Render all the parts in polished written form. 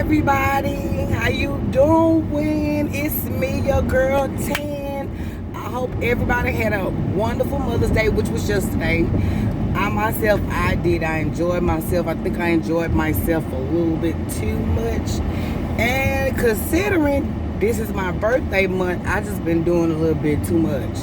everybody, how you doing? It's me, your girl 10. I hope everybody had a wonderful Mother's Day, which was yesterday. I did. I enjoyed myself. I think I enjoyed myself a little bit too much. And considering this is my birthday month, I just been doing a little bit too much.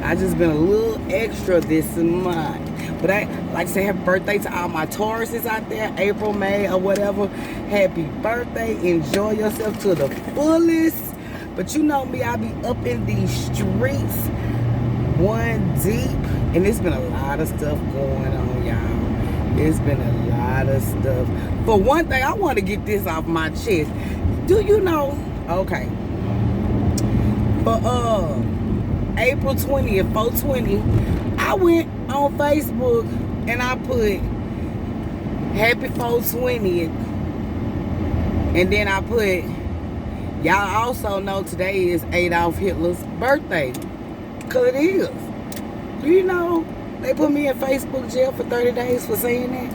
I just been a little extra this month. But I like to say happy birthday to all my Tauruses out there, April, May, or whatever. Happy birthday. Enjoy yourself to the fullest. But you know me, I be up in these streets, one deep. And there's been a lot of stuff going on, y'all. There's been a lot of stuff. For one thing, I want to get this off my chest. Do you know, okay, for April 20th, 420, I went on Facebook and I put happy 420, and then I put, y'all also know today is Adolf Hitler's birthday, because it is. Do you know they put me in Facebook jail for 30 days for saying that?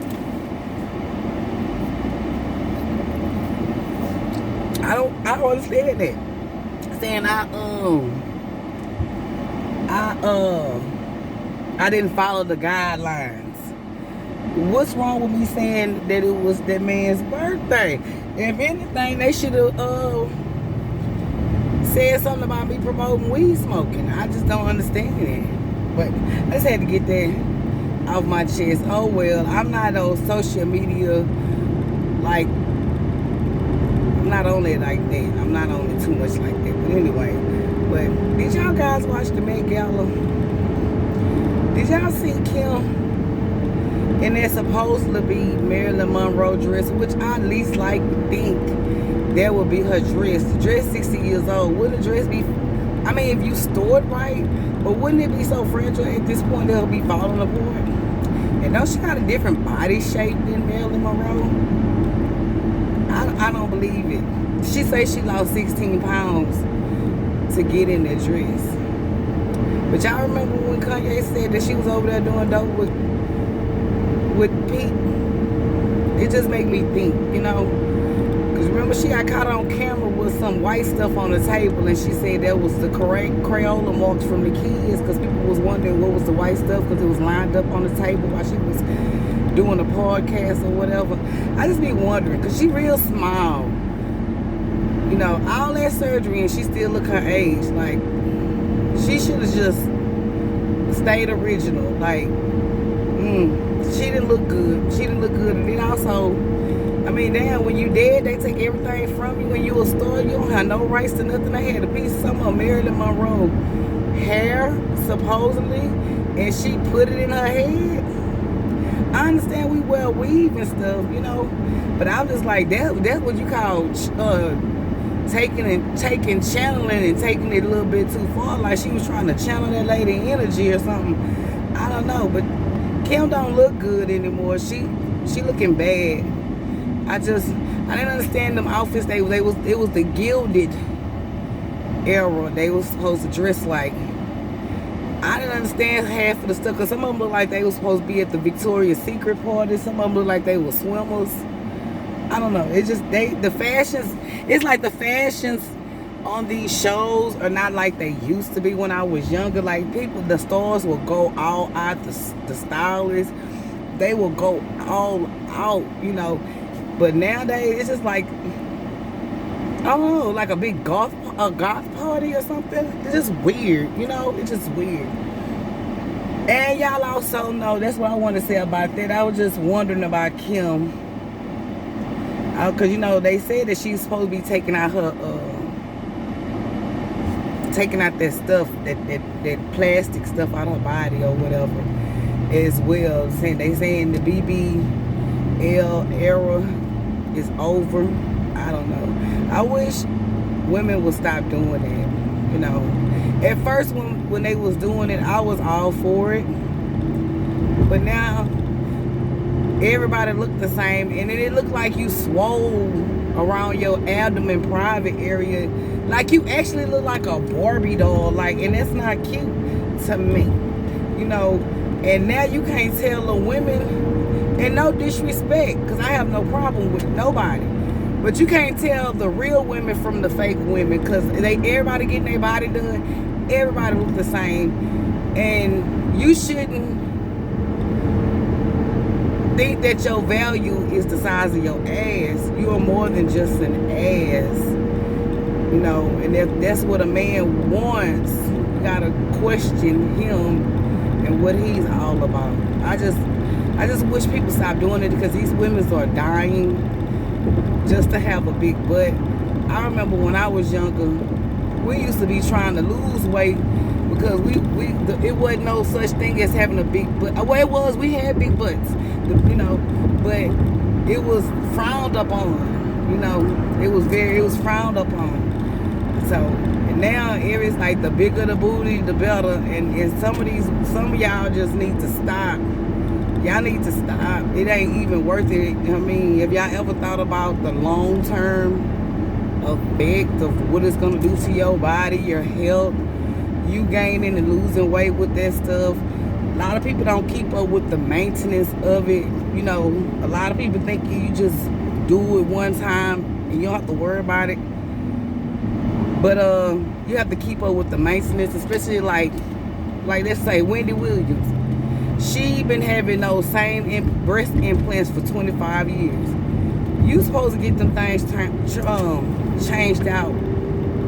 I don't understand that. Saying I didn't follow the guidelines. What's wrong with me saying that it was that man's birthday? If anything, they should have said something about me promoting weed smoking. I just don't understand it. But I just had to get that off my chest. Oh well, I'm not on social media, like, I'm not on it like that. I'm not on it too much like that. But anyway, but did y'all guys watch the Met Gala? Did y'all see Kim in that supposed to be Marilyn Monroe dress, which I at least like to think that would be her dress. The dress 60 years old. Wouldn't the dress be, I mean, if you stored right, but wouldn't it be so fragile at this point that it'll be falling apart? And don't she got a different body shape than Marilyn Monroe? I don't believe it. She say she lost 16 pounds to get in that dress. But y'all remember when Kanye said that she was over there doing dope with Pete? It just made me think, you know. Because remember she got caught on camera with some white stuff on the table, and she said that was the correct Crayola marks from the kids, because people was wondering what was the white stuff, because it was lined up on the table while she was doing a podcast or whatever. I just be wondering, because she real small. You know, all that surgery and she still look her age. Like, she should have just stayed original. Like, she didn't look good. She didn't look good. And then also, I mean, damn, when you dead, they take everything from you. When you a star, you don't have no rights to nothing. They had a piece of some of Marilyn Monroe hair, supposedly, and she put it in her head. I understand we wear weave and stuff, you know, but I'm just like, that's what you call taking channeling and taking it a little bit too far. Like she was trying to channel that lady energy or something. I don't know, but Kim don't look good anymore. She looking bad. I didn't understand them outfits. It was the gilded era. They was supposed to dress like. I didn't understand half of the stuff, because some of them look like they were supposed to be at the Victoria's Secret party. Some of them look like they were swimmers. I don't know. It's just the fashions. It's like the fashions on these shows are not like they used to be when I was younger. Like the stars will go all out. The stylists, they will go all out. You know. But nowadays it's just like, I don't know, like a big goth party or something. It's just weird, you know. It's just weird. And y'all also know, that's what I want to say about that. I was just wondering about Kim, because you know they said that she's supposed to be taking out her that stuff, that plastic stuff out her body or whatever as well. They saying the BBL era is over. I don't know. I wish women would stop doing that, you know. At first when they was doing it, I was all for it. But now everybody looked the same, and then it looked like you swole around your abdomen private area. Like you actually look like a Barbie doll, like, and that's not cute to me. You know, and now you can't tell the women, and no disrespect, because I have no problem with nobody. But you can't tell the real women from the fake women because everybody getting their body done. Everybody look the same. And you shouldn't think that your value is the size of your ass. You are more than just an ass. You know, and if that's what a man wants, you gotta question him and what he's all about. I just wish people stop doing it because these women are dying just to have a big butt. I remember when I was younger, we used to be trying to lose weight because it wasn't no such thing as having a big butt. Well, it was, we had big butts, you know, but it was frowned upon, you know. It was frowned upon. So and now it's like the bigger the booty, the better. And some of y'all just need to stop. Y'all need to stop. It ain't even worth it. I mean, have y'all ever thought about the long-term effect of what it's gonna do to your body, your health? You gaining and losing weight with that stuff. A lot of people don't keep up with the maintenance of it. You know, a lot of people think you just do it one time and you don't have to worry about it. But you have to keep up with the maintenance, especially like let's say Wendy Williams. She been having those same breast implants for 25 years. You supposed to get them things changed out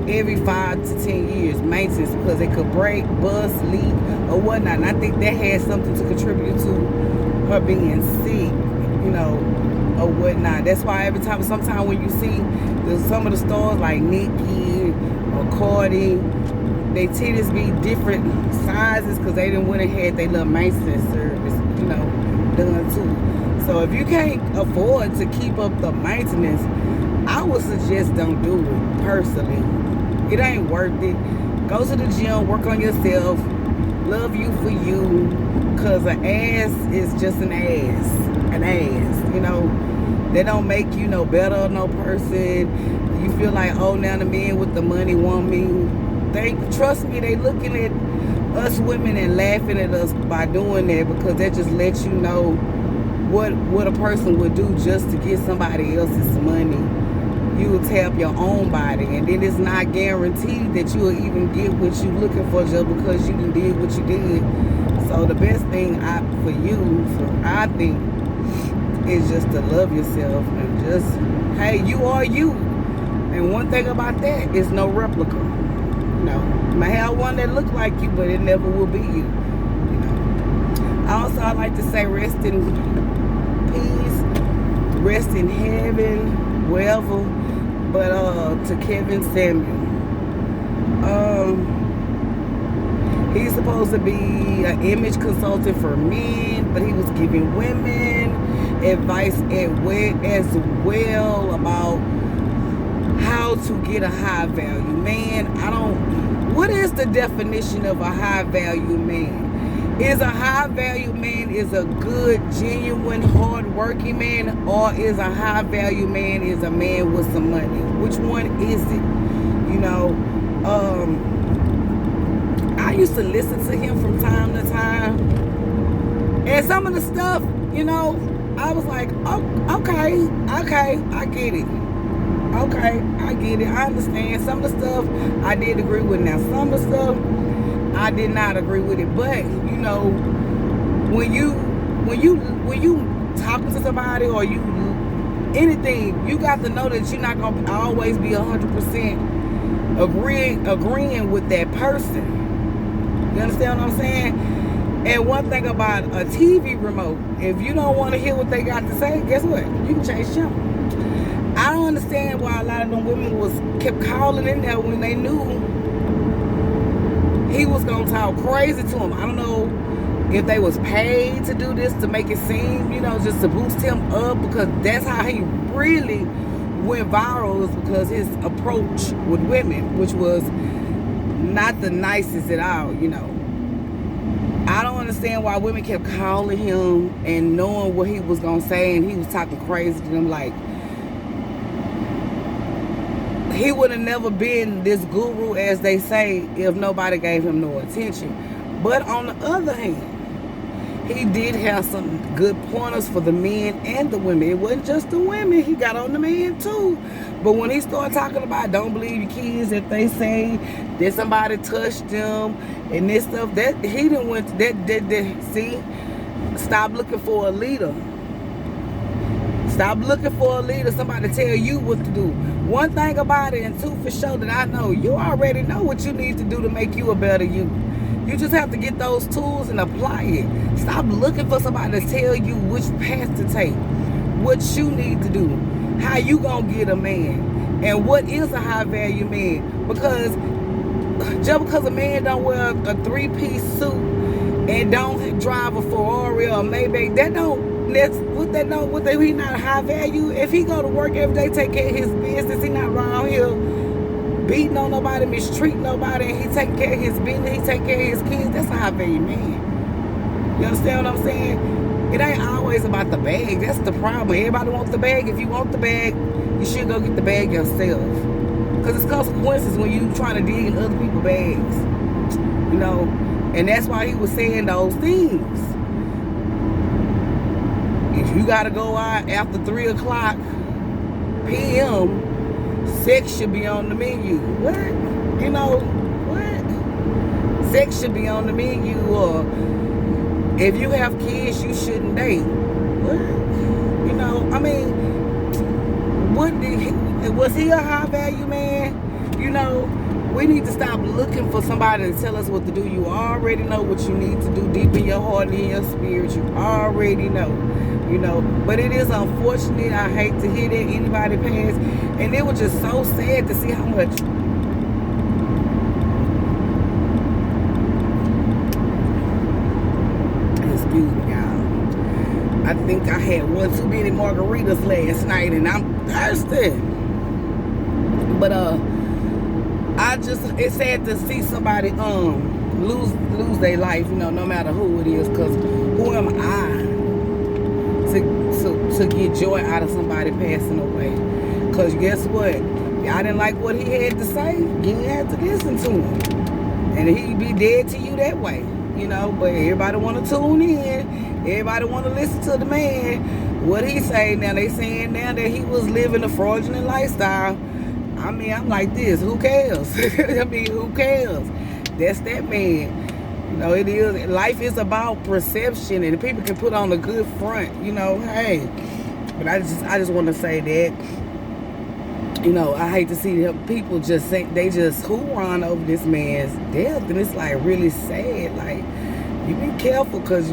every 5 to 10 years, maintenance, because they could break, bust, leak, or whatnot. And I think that has something to contribute to her being sick, you know, or whatnot. That's why sometimes when you see some of the stars like Nicki or Cardi, they titties be different sizes because they didn't went and had their little maintenance service, you know, done too. So if you can't afford to keep up the maintenance, I would suggest don't do it personally. It ain't worth it. Go to the gym, work on yourself, love you for you, because an ass is just an ass, you know. They don't make you no better or no person. You feel like, oh, now the men with the money want me. Trust me, they looking at us women and laughing at us by doing that, because that just lets you know what a person would do just to get somebody else's money. You will tap your own body, and then it's not guaranteed that you will even get what you're looking for just because you did what you did. So the best thing I think, is just to love yourself and just, hey, you are you. And one thing about that is no replica. You know, you might have one that look like you, but it never will be you. You know. I like to say rest in peace, rest in heaven, wherever. But to Kevin Samuel, he's supposed to be an image consultant for men, but he was giving women advice as well about how to get a high value man. What is the definition of a high value man? Is a high value man is a good, genuine, hard working man, or is a high value man is a man with some money? Which one is it? You know, I used to listen to him from time to time, and some of the stuff, you know, I was like, oh, okay, I get it. Okay, I get it. I understand. Some of the stuff I did agree with. Now, some of the stuff I did not agree with it. But you know, when you talking to somebody or you anything, you got to know that you're not gonna always be 100% agreeing with that person. You understand what I'm saying? And one thing about a TV remote, if you don't want to hear what they got to say, guess what? You can change channel. I don't understand why a lot of them women kept calling in there when they knew he was gonna talk crazy to him. I don't know if they was paid to do this to make it seem, you know, just to boost him up, because that's how he really went viral, was because his approach with women, which was not the nicest at all, you know. I don't understand why women kept calling him and knowing what he was gonna say, and he was talking crazy to them. Like, he would have never been this guru, as they say, if nobody gave him no attention. But on the other hand, he did have some good pointers for the men and the women. It wasn't just the women. He got on the men too. But when he started talking about don't believe your kids if they say that somebody touched them and this stuff, that he didn't went to that see, stop looking for a leader. Stop looking for a leader, somebody tell you what to do. One thing about it, and two for sure that I know, you already know what you need to do to make you a better you. You just have to get those tools and apply it. Stop looking for somebody to tell you which path to take, what you need to do, how you gonna get a man, and what is a high value man. Because just because a man don't wear a three-piece suit and don't drive a Ferrari or a Maybach, he not a high value. If he go to work every day, take care of his business, he not around here beating on nobody, mistreating nobody, and he taking care of his business, he taking care of his kids, that's a high value man. You understand what I'm saying? It ain't always about the bag. That's the problem. Everybody wants the bag. If you want the bag, you should go get the bag yourself. Because it's consequences when you trying to dig in other people's bags. You know? And that's why he was saying those things. If you got to go out after 3 o'clock p.m., sex should be on the menu. What? You know, what? Sex should be on the menu. Or if you have kids, you shouldn't date. What? You know, I mean, was he a high value man? You know, we need to stop looking for somebody to tell us what to do. You already know what you need to do deep in your heart and in your spirit. You already know. You know, but it is unfortunate. I hate to hear that anybody pass. And it was just so sad to see how much excuse me, y'all. I think I had one too many margaritas last night and I'm thirsty. But it's sad to see somebody lose their life, you know, no matter who it is, because who am I to get joy out of somebody passing away? Because guess what? Y'all didn't like what he had to say, you didn't have to listen to him. And he'd be dead to you that way, you know. But everybody want to tune in. Everybody want to listen to the man. What he say now, they saying now that he was living a fraudulent lifestyle. I mean, I'm like this, who cares? I mean, who cares? That's that man. You know, it is, life is about perception, and people can put on a good front, you know, hey. But I just want to say that, you know, I hate to see people just say, they just hoorah over this man's death, and it's like really sad. Like, you be careful, because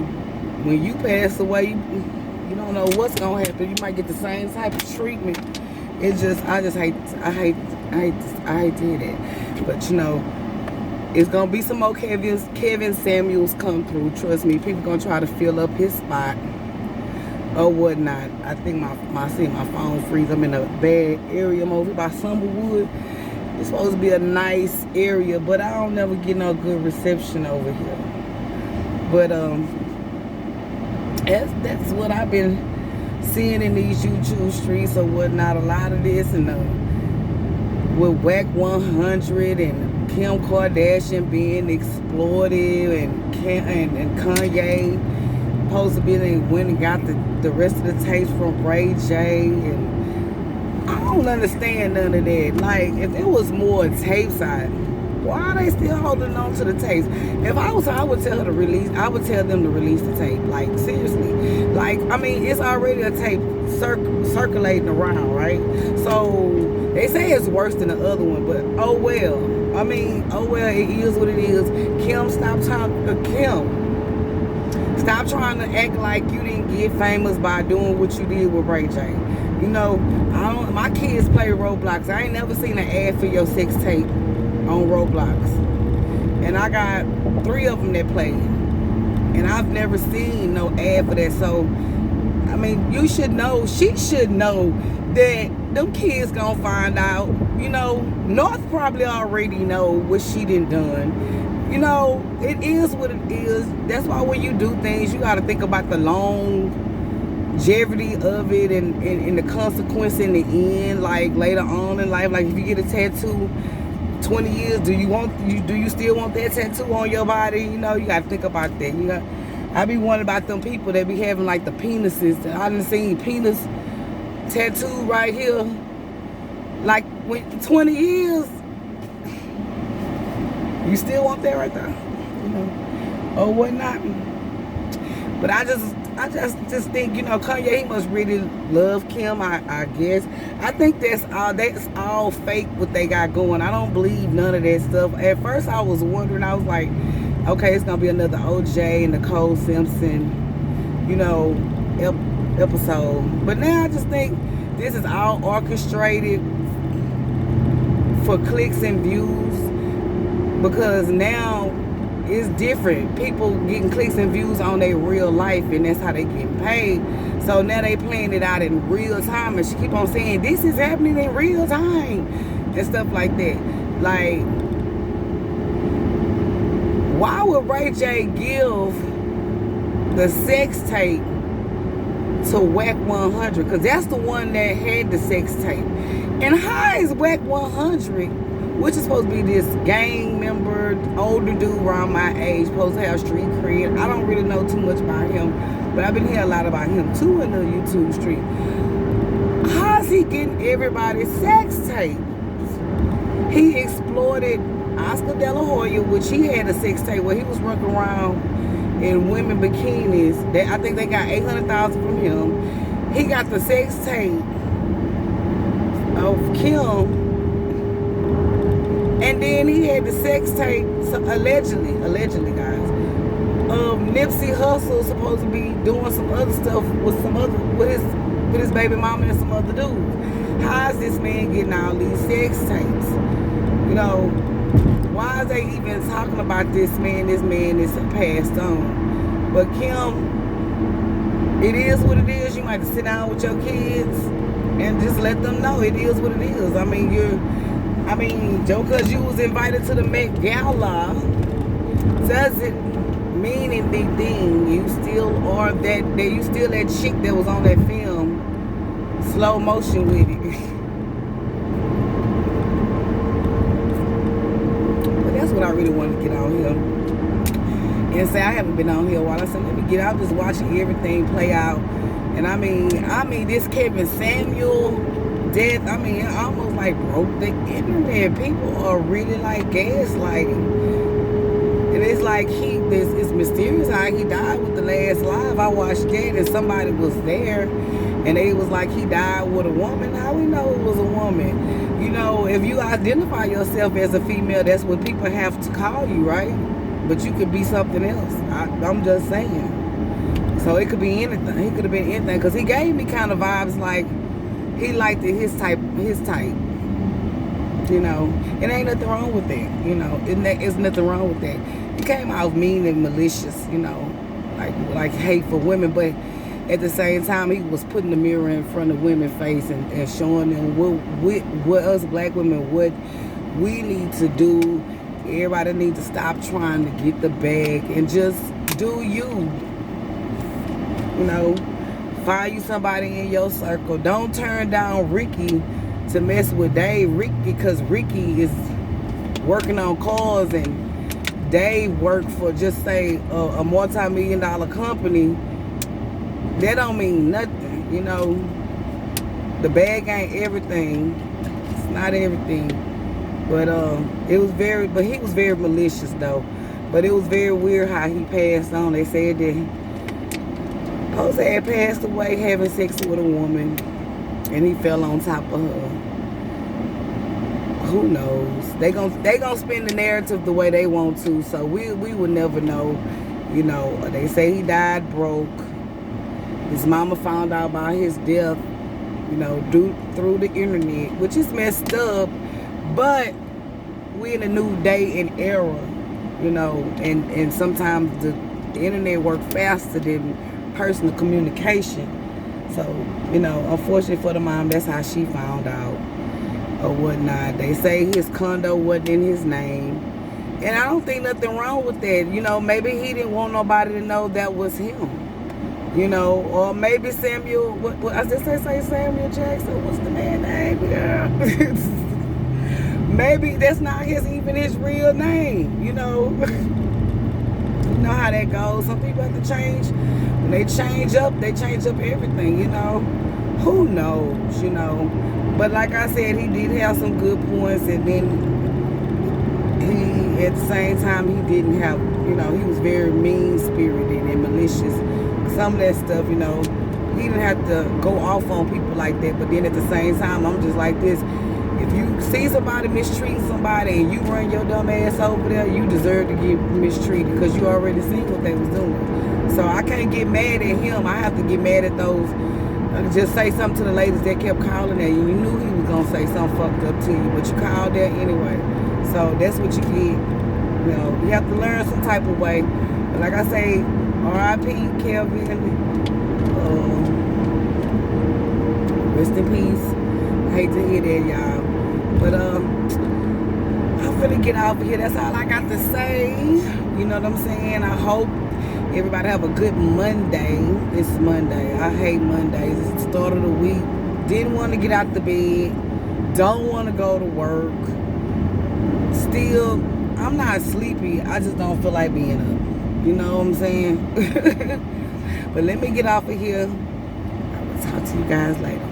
when you pass away, you don't know what's gonna happen. You might get the same type of treatment. It's just, I hate to hear that. But you know, it's gonna be some more Kevin Samuels come through. Trust me, people gonna try to fill up his spot or whatnot. I think my phone freeze. I'm in a bad area. I'm over by Summerwood. It's supposed to be a nice area, but I don't never get no good reception over here. But that's what I've been seeing in these YouTube streets or whatnot. A lot of this, and with Wack 100 and Kim Kardashian being exploited, and Kanye supposed to be there, went and got the rest of the tapes from Ray J, and I don't understand none of that. Like, if there was more tapes out, why are they still holding on to the tapes? If I was, I would tell her to release. I would tell them to release the tape. Like, seriously. Like, I mean, it's already a tape circulating around, right? So they say it's worse than the other one, but oh well. I mean, oh well, it is what it is. Kim, stop trying to act like you didn't get famous by doing what you did with Ray J. You know, my kids play Roblox. I ain't never seen an ad for your sex tape on Roblox. And I got 3 of them that play. And I've never seen no ad for that. So, I mean, you should know, she should know that them kids gonna find out. You know, North probably already know what she done. You know, it is what it is. That's why when you do things, you gotta think about the longevity of it and the consequence in the end, like later on in life. Like if you get a tattoo 20 years, do you still want that tattoo on your body? You know, you gotta think about that. I be wondering about them people that be having like the penises. I done seen penis tattoo right here. Like, when 20 years, you still want that right there, you know, or whatnot. But I just think, you know, Kanye, he must really love Kim, I guess. I think that's all fake what they got going. I don't believe none of that stuff. At first I was wondering, I was like, okay, it's gonna be another OJ and Nicole Simpson, you know, episode. But now I just think this is all orchestrated for clicks and views, because now it's different. People getting clicks and views on their real life, and that's how they get paid. So now they playing it out in real time, and she keep on saying this is happening in real time and stuff like that. Like, why would Ray J give the sex tape to Wack 100? Because that's the one that had the sex tape. And how is Wack 100, which is supposed to be this gang member, older dude around my age, supposed to have street cred? I don't really know too much about him, but I've been hearing a lot about him too in the YouTube street. How's he getting everybody's sex tapes? He exploited Oscar De La Hoya, which he had a sex tape where he was running around in women bikinis. I think they got $800,000 from him. He got the sex tape of Kim, and then he had the sex tape, allegedly guys, of Nipsey Hussle supposed to be doing some other stuff with his baby mama and some other dudes. How is this man getting all these sex tapes? You know, why is they even talking about this man? This man is passed on. But Kim, it is what it is. You might have to sit down with your kids and just let them know it is what it is. I mean, Joe, because you was invited to the Met Gala, doesn't mean anything. You still are you still that chick that was on that film, slow motion with it. But that's what I really wanted to get on here and say. I haven't been on here a while. I said, let me get out, just watching everything play out. And I mean, this Kevin Samuel death, it almost like broke the internet. People are really like gaslighting. And it's like it's mysterious how he died with the last live. I watched that and somebody was there and they was like he died with a woman. How we know it was a woman? You know, if you identify yourself as a female, that's what people have to call you, right? But you could be something else. I'm just saying. So it could be anything. He could have been anything, because he gave me kind of vibes like he liked his type. You know, it ain't nothing wrong with that. You know, it's nothing wrong with that. He came out mean and malicious. You know, like hate for women, but at the same time he was putting the mirror in front of women's face and showing them what us black women, what we need to do. Everybody need to stop trying to get the bag and just do you. You know, find you somebody in your circle. Don't turn down Ricky to mess with Dave. Because Ricky is working on cars and Dave worked for, just say, a multi-million-dollar company. That don't mean nothing. You know, the bag ain't everything. It's not everything. But he was very malicious though. But it was very weird how he passed on. They said that Jose had passed away having sex with a woman, and he fell on top of her. Who knows? They gonna spin the narrative the way they want to, so we will never know. You know, they say he died broke. His mama found out about his death, you know, through the internet, which is messed up. But we in a new day and era, you know, and sometimes the internet works faster than personal communication. So, you know, unfortunately for the mom, that's how she found out or whatnot. They say his condo wasn't in his name, and I don't think nothing wrong with that. You know, maybe he didn't want nobody to know that was him, you know, or maybe Samuel, what I just say Samuel Jackson, what's the man's name? Yeah. Maybe that's not even his real name, you know. know how that goes. Some people have to change. When they change up everything, you know. Who knows, you know. But like I said, he did have some good points, and then he, at the same time, he didn't have, you know, he was very mean-spirited and malicious. Some of that stuff, you know, he didn't have to go off on people like that. But then at the same time, I'm just like this. If you see somebody mistreating somebody and you run your dumb ass over there, you deserve to get mistreated because you already seen what they was doing. So I can't get mad at him. I have to get mad at those. Just say something to the ladies that kept calling at you. You knew he was going to say something fucked up to you, but you called there anyway. So that's what you get. You know, you have to learn some type of way. But like I say, R.I.P. Kelvin. Rest in peace. I hate to hear that, y'all. But I'm finna get off of here. That's all I got to say. You know what I'm saying? I hope everybody have a good Monday. It's Monday. I hate Mondays. It's the start of the week. Didn't want to get out the bed. Don't want to go to work. Still, I'm not sleepy. I just don't feel like being up. You know what I'm saying? But let me get off of here. I will talk to you guys later.